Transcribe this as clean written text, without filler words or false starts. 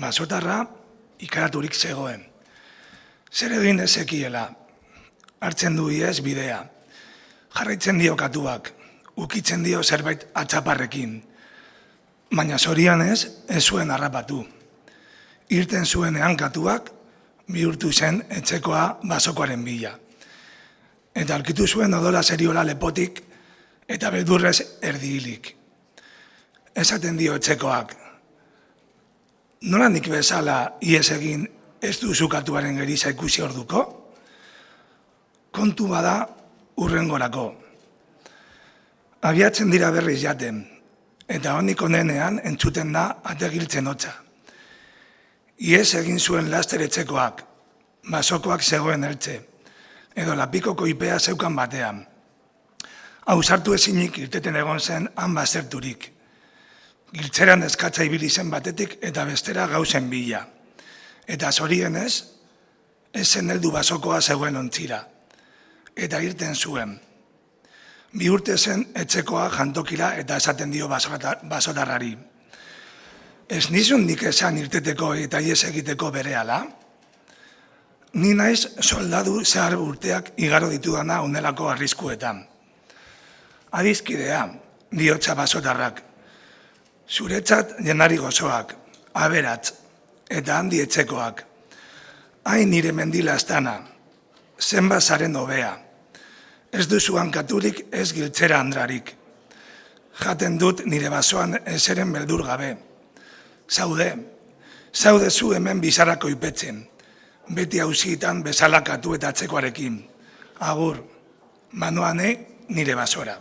basotarra ikaraturik zegoen. Zer egin ezekiela, hartzen du iez bidea, jarraitzen dio katuak, ukitzen dio zerbait atxaparrekin, baina zorionez ez zuen harrapatu. Irten zuenean katuak bihurtu zen etxekoa basokoaren bila. Eta aurkitu zuen odola zeriola lepotik eta beldurrez erdihilik. Esaten dio etxekoak, nola nik bezala ies egin ez duzu katuaren geriza ikusi orduko? Kontu bada hurrengorako. Abiatzen dira berriz jaten, eta honik onenean entzuten da ategiltzen hotza. Ies egin zuen laster etxekoak, basokoak zegoen eltze, edo lapikoko ipea zeukan batean. Ausartu ezinik irteten egon zen han bazterturik. Giltzeran eskatza ibili zen batetik eta bestera gauzen bila. Eta zorienez, ez zen heldu basokoa zegoen ontzira. Eta irten zuen. Bi urte zen etxekoa jantokira eta esaten dio basotarrari. Ez nizun nik esan irteteko eta ies egiteko berehala? Ni naiz soldadu zehar urteak igaro ditudana onelako arriskuetan. Adizkidea, diotza basotarrak. Zuretzat jenari gozoak, aberatz, eta handi etxekoak. Hain nire mendila astana, zenba zaren hobea. Ez duzuan katurik ez giltzera andrarik. Jaten dut nire basoan ezeren beldur gabe. Zaude zu hemen bizarrako ipetzen, beti hausietan bezalakatu eta atzekoarekin. Agur, manoane nire basora.